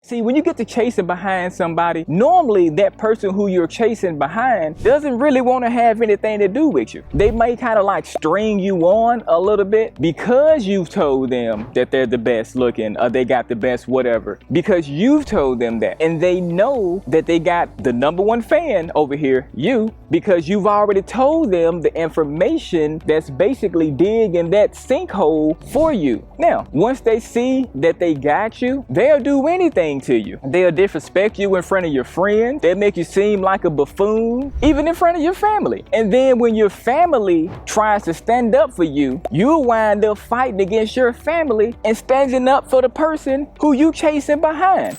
See, when you get to chasing behind somebody, normally that person who you're chasing behind doesn't really want to have anything to do with you. They may kind of like string you on a little bit because you've told them that they're the best looking or they got the best whatever, because you've told them that. And they know that they got the number one fan over here, you, because you've already told them the information that's basically digging that sinkhole for you. Now, once they see that they got you, they'll do anything to you. They'll disrespect you in front of your friends. They'll make you seem like a buffoon, even in front of your family. And then when your family tries to stand up for you, you'll wind up fighting against your family and standing up for the person who you chasing behind.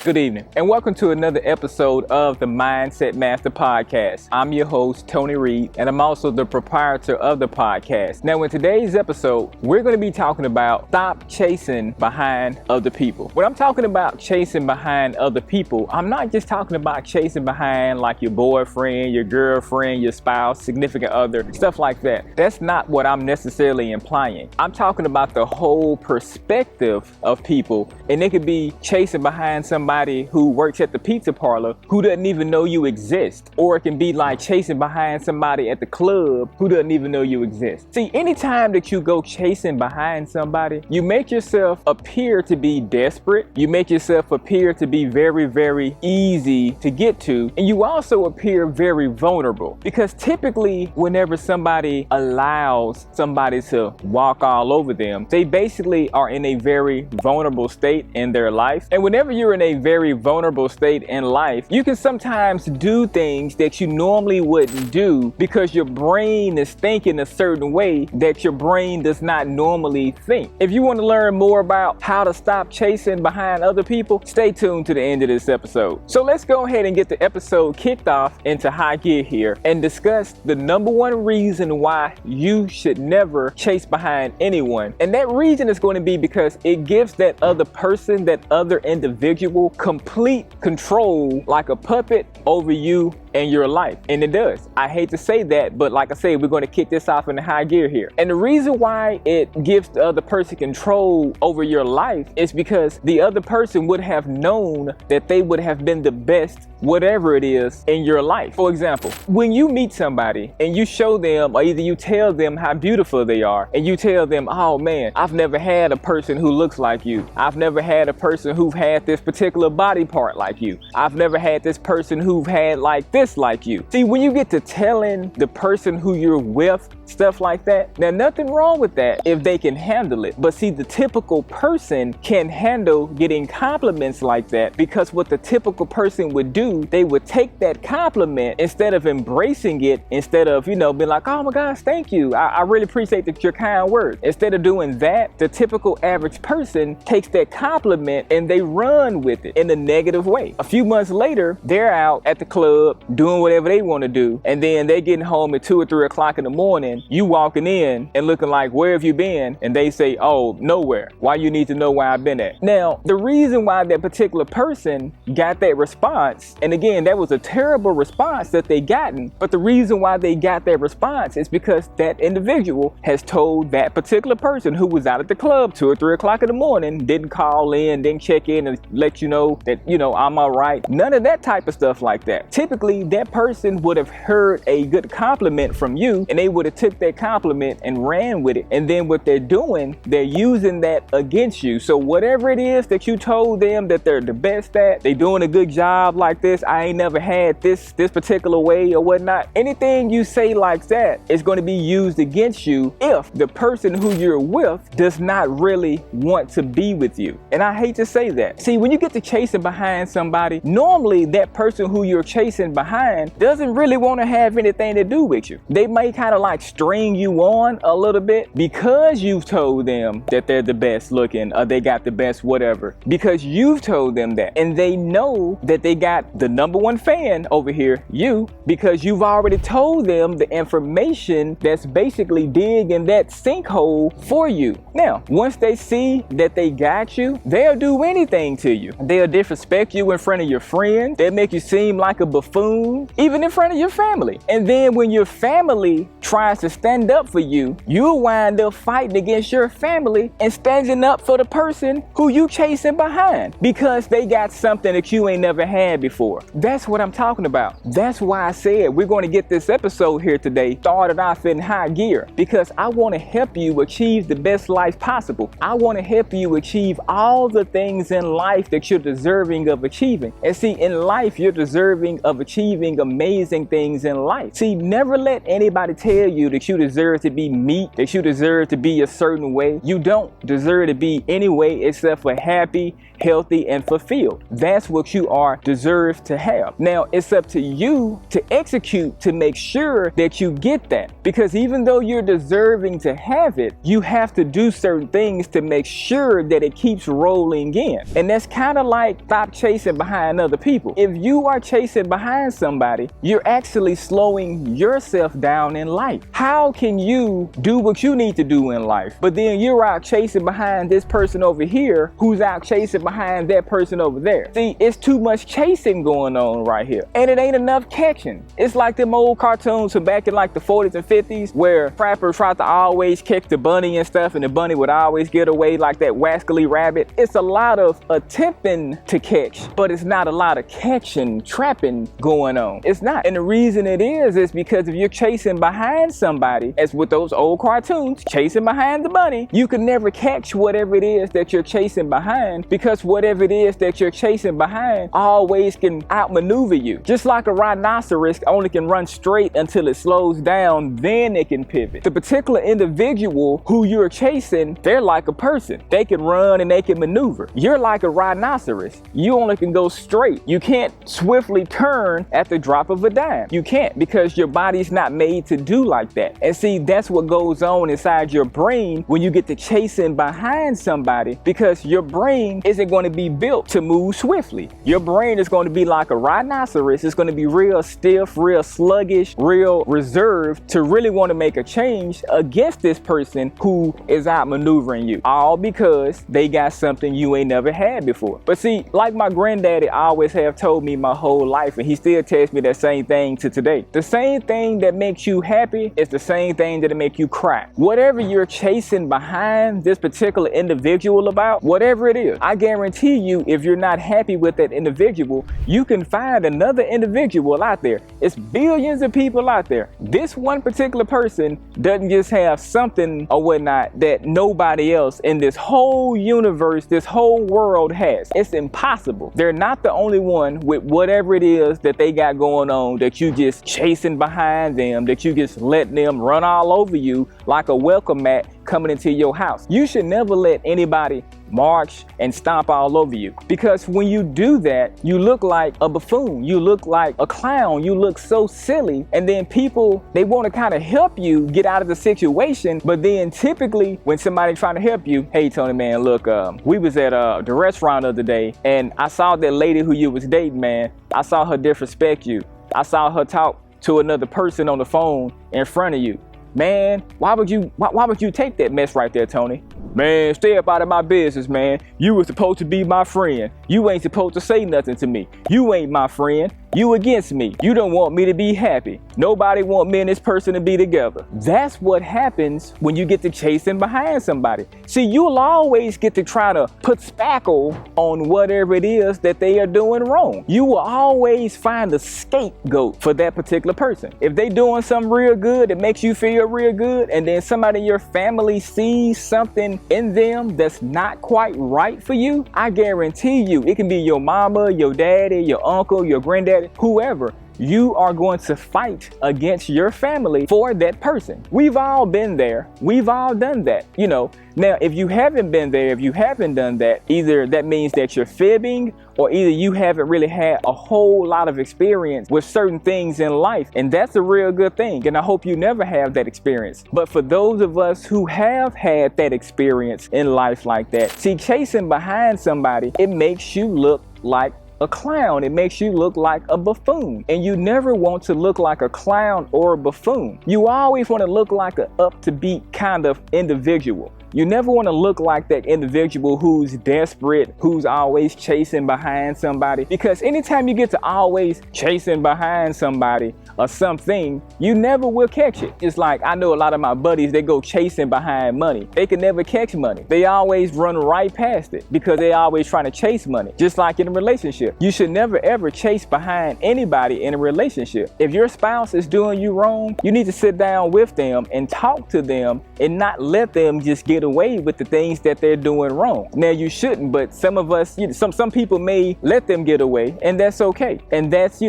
Good evening, and welcome to another episode of the Mindset Master Podcast. I'm your host, Tony Reed, and I'm also the proprietor of the podcast. Now, in today's episode, we're going to be talking about stop chasing behind other people. When I'm talking about chasing behind other people, I'm not just talking about chasing behind like your boyfriend, your girlfriend, your spouse, significant other, stuff like that. That's not what I'm necessarily implying. I'm talking about the whole perspective of people, and it could be chasing behind somebody who works at the pizza parlor who doesn't even know you exist. Or it can be like chasing behind somebody at the club who doesn't even know you exist. See, anytime that you go chasing behind somebody, you make yourself appear to be desperate. You make yourself appear to be very, very easy to get to. And you also appear very vulnerable, because typically whenever somebody allows somebody to walk all over them, they basically are in a very vulnerable state in their life. And whenever you're in a very vulnerable state in life, you can sometimes do things that you normally wouldn't do because your brain is thinking a certain way that your brain does not normally think. If you want to learn more about how to stop chasing behind other people, stay tuned to the end of this episode. So let's go ahead and get the episode kicked off into high gear here and discuss the number one reason why you should never chase behind anyone. And that reason is going to be because it gives that other person, that other individual, complete control, like a puppet, over you and your life. And it does. I hate to say that, but like I say, we're going to kick this off in the high gear here. And the reason why it gives the other person control over your life is because the other person would have known that they would have been the best whatever it is in your life. For example, when you meet somebody and you show them, or either you tell them how beautiful they are, and you tell them, oh man, I've never had a person who looks like you. I've never had a person who've had this particular body part like you. I've never had this person who've had like this like you. See, when you get to telling the person who you're with stuff like that, now nothing wrong with that if they can handle it. But see, the typical person can handle getting compliments like that, because what the typical person would do, they would take that compliment instead of embracing it, instead of, being like, oh my gosh, thank you. I really appreciate your kind words. Instead of doing that, the typical average person takes that compliment and they run with it in a negative way. A few months later, they're out at the club doing whatever they want to do, and then they're getting home at 2 or 3 o'clock in the morning. You walking in and looking like, where have you been? And they say, oh, nowhere. Why you need to know where I've been at? Now, the reason why that particular person got that response, and again, that was a terrible response that they gotten, but the reason why they got that response is because that individual has told that particular person who was out at the club 2 or 3 o'clock in the morning, didn't call in, didn't check in and let you know that, I'm all right. None of that type of stuff like that. Typically, that person would have heard a good compliment from you, and they would have took that compliment and ran with it. And then what they're doing, they're using that against you. So whatever it is that you told them that they're the best at, they doing a good job like this, I ain't never had this particular way or whatnot, anything you say like that is going to be used against you if the person who you're with does not really want to be with you. And I hate to say that. See, when you get to chasing behind somebody, normally that person who you're chasing behind doesn't really want to have anything to do with you. They may kind of like string you on a little bit because you've told them that they're the best looking or they got the best whatever, because you've told them that. And they know that they got the number one fan over here, you, because you've already told them the information that's basically digging that sinkhole for you. Now, once they see that they got you, they'll do anything to you. They'll disrespect you in front of your friends. They'll make you seem like a buffoon cartoons, even in front of your family. And then when your family tries to stand up for you, you'll wind up fighting against your family and standing up for the person who you chasing behind because they got something that you ain't never had before. That's what I'm talking about. That's why I said we're going to get this episode here today started off in high gear, because I want to help you achieve the best life possible. I want to help you achieve all the things in life that you're deserving of achieving. And see, in life, you're deserving of achieving amazing things in life. See, never let anybody tell you that you deserve to be meek, that you deserve to be a certain way. You don't deserve to be any way except for happy, healthy, and fulfilled. That's what you are deserved to have. Now, it's up to you to execute to make sure that you get that. Because even though you're deserving to have it, you have to do certain things to make sure that it keeps rolling in. And that's kind of like stop chasing behind other people. If you are chasing behind somebody, you're actually slowing yourself down in life. How can you do what you need to do in life, but then you're out chasing behind this person over here who's out chasing behind that person over there? See, it's too much chasing going on right here, and it ain't enough catching. It's like them old cartoons from back in like the 40s and 50s where Trapper tried to always catch the bunny and stuff, and the bunny would always get away like that wascally rabbit. It's a lot of attempting to catch, but it's not a lot of catching, trapping going on. It's not. And the reason it is because if you're chasing behind somebody, as with those old cartoons, chasing behind the bunny, you can never catch whatever it is that you're chasing behind, because whatever it is that you're chasing behind always can outmaneuver you. Just like a rhinoceros only can run straight until it slows down, then it can pivot. The particular individual who you're chasing, they're like a person. They can run and they can maneuver. You're like a rhinoceros. You only can go straight. You can't swiftly turn at the drop of a dime. You can't, because your body's not made to do like that. And see, that's what goes on inside your brain when you get to chasing behind somebody, because your brain isn't going to be built to move swiftly. Your brain is going to be like a rhinoceros. It's going to be real stiff, real sluggish, real reserved to really want to make a change against this person who is outmaneuvering you, all because they got something you ain't never had before. But see, like my granddaddy always have told me my whole life, and he still tells me that same thing to today. The same thing that makes you happy is the same thing that'll make you cry. Whatever you're chasing behind this particular individual about, whatever it is, I guarantee you, if you're not happy with that individual, you can find another individual out there. It's billions of people out there. This one particular person doesn't just have something or whatnot that nobody else in this whole universe, this whole world has. It's impossible. They're not the only one with whatever it is that they got going on that you just chasing behind them, that you just let them run all over you like a welcome mat coming into your house. You should never let anybody march and stomp all over you, because when you do that, you look like a buffoon, you look like a clown, you look so silly, and then people, they want to kind of help you get out of the situation, but then typically when somebody's trying to help you, hey Tony, man, look, we was at the restaurant the other day, and I saw that lady who you was dating, man. I saw her disrespect you. I saw her talk to another person on the phone in front of you. Man, why would you take that mess right there, Tony? Man, stay up out of my business, man. You were supposed to be my friend. You ain't supposed to say nothing to me. You ain't my friend. You against me. You don't want me to be happy. Nobody want me and this person to be together. That's what happens when you get to chasing behind somebody. See, you'll always get to try to put spackle on whatever it is that they are doing wrong. You will always find a scapegoat for that particular person. If they doing something real good that makes you feel real good, and then somebody in your family sees something in them that's not quite right for you, I guarantee you, it can be your mama, your daddy, your uncle, your granddaddy, whoever, you are going to fight against your family for that person. We've all been there. We've all done that, you know. Now, if you haven't been there, if you haven't done that, either that means that you're fibbing, or either you haven't really had a whole lot of experience with certain things in life. And that's a real good thing. And I hope you never have that experience. But for those of us who have had that experience in life like that, see, chasing behind somebody, it makes you look like a clown. It makes you look like a buffoon, and you never want to look like a clown or a buffoon. You always want to look like an up to beat kind of individual. You never want to look like that individual who's desperate, who's always chasing behind somebody, because anytime you get to always chasing behind somebody or something, you never will catch it. It's like, I know a lot of my buddies, they go chasing behind money. They can never catch money. They always run right past it because they always trying to chase money. Just like in a relationship, you should never ever chase behind anybody in a relationship. If your spouse is doing you wrong, you need to sit down with them and talk to them and not let them just get away with the things that they're doing wrong. Now, you shouldn't, but some of us, some people may let them get away, and that's okay. And that's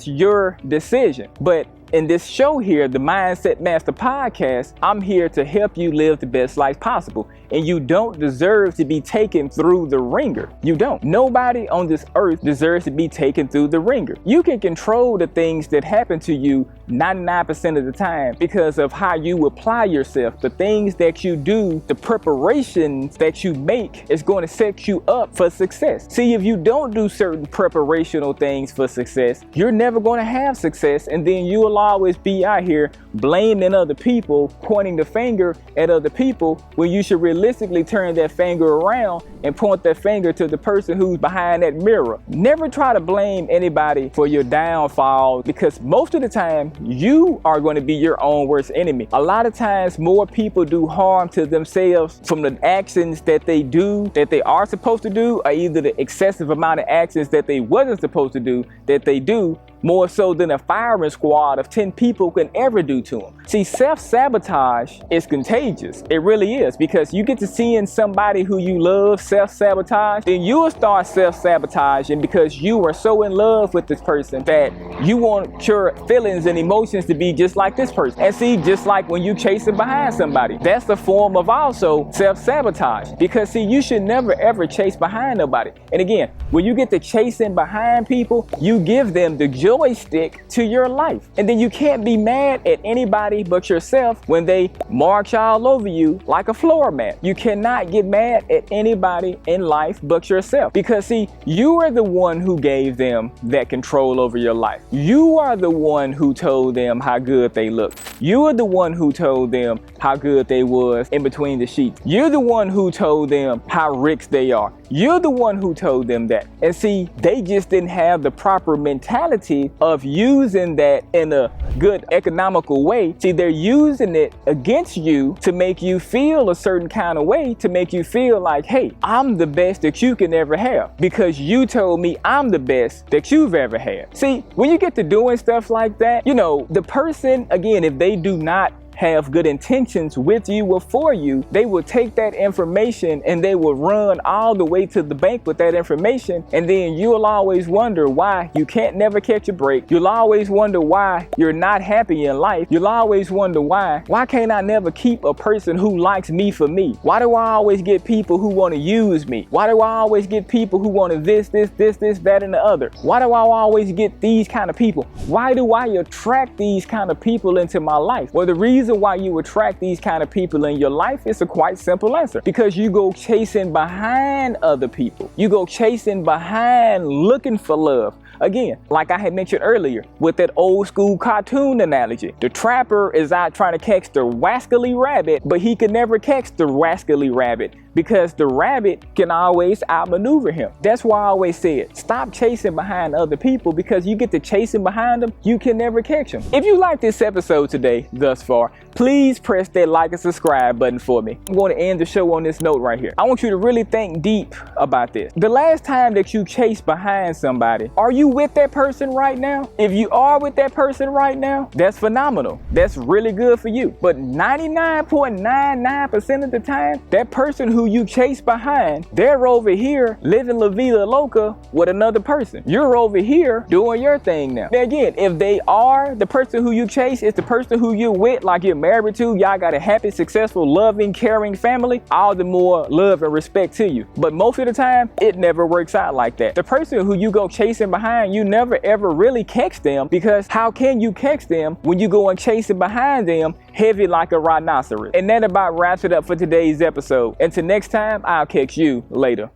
your decision. But in this show here, the Mindset Master Podcast, I'm here to help you live the best life possible. And you don't deserve to be taken through the ringer. You don't. Nobody on this earth deserves to be taken through the ringer. You can control the things that happen to you 99% of the time because of how you apply yourself. The things that you do, the preparations that you make is going to set you up for success. See, if you don't do certain preparational things for success, you're never going to have success. And then you will always be out here blaming other people, pointing the finger at other people, when you should realistically turn that finger around and point that finger to the person who's behind that mirror. Never try to blame anybody for your downfall, because most of the time you are going to be your own worst enemy. A lot of times more people do harm to themselves from the actions that they do, that they are supposed to do, or either the excessive amount of actions that they wasn't supposed to do, that they do, more so than a firing squad of 10 people can ever do to them. See, self-sabotage is contagious. It really is, because you get to seeing somebody who you love self-sabotage, then you will start self-sabotaging because you are so in love with this person that you want your feelings and emotions to be just like this person. And see, just like when you chasing behind somebody, that's a form of also self-sabotage, because see, you should never ever chase behind nobody. And again, when you get to chasing behind people, you give them the joystick to your life. And then you can't be mad at anybody but yourself when they march all over you like a floor mat. You cannot get mad at anybody in life but yourself, because see, you are the one who gave them that control over your life. You are the one who told them how good they look. You are the one who told them how good they was in between the sheets. You're the one who told them how rich they are. You're the one who told them that. And see, they just didn't have the proper mentality of using that in a good economical way. See, they're using it against you to make you feel a certain kind of way, to make you feel like, hey, I'm the best that you can ever have because you told me I'm the best that you've ever had. See, when you get to doing stuff like that, the person, again, if they do not have good intentions with you or for you, they will take that information and they will run all the way to the bank with that information. And then you'll always wonder why you can't never catch a break. You'll always wonder why you're not happy in life. You'll always wonder why can't I never keep a person who likes me for me? Why do I always get people who want to use me? Why do I always get people who want to this, that, and the other? Why do I always get these kind of people? Why do I attract these kind of people into my life? Well, the reason why you attract these kind of people in your life is a quite simple answer. Because you go chasing behind other people. You go chasing behind looking for love. Again, like I had mentioned earlier with that old school cartoon analogy, the trapper is out trying to catch the rascally rabbit, but he can never catch the rascally rabbit because the rabbit can always outmaneuver him. That's why I always said, stop chasing behind other people, because you get to chasing behind them, you can never catch them. If you like this episode today thus far, please press that like and subscribe button for me. I'm going to end the show on this note right here. I want you to really think deep about this. The last time that you chased behind somebody, are you with that person right now? If you are with that person right now, that's phenomenal. That's really good for you. But 99.99% of the time, that person who you chase behind, they're over here living la vida loca with another person. You're over here doing your thing now. Now again, if they are the person who you chase, is the person who you're with, like you're married to, y'all got a happy, successful, loving, caring family, all the more love and respect to you. But most of the time, it never works out like that. The person who you go chasing behind, you never ever really catch them, because how can you catch them when you go and chasing behind them heavy like a rhinoceros? And that about wraps it up for today's episode. Until next time, I'll catch you later.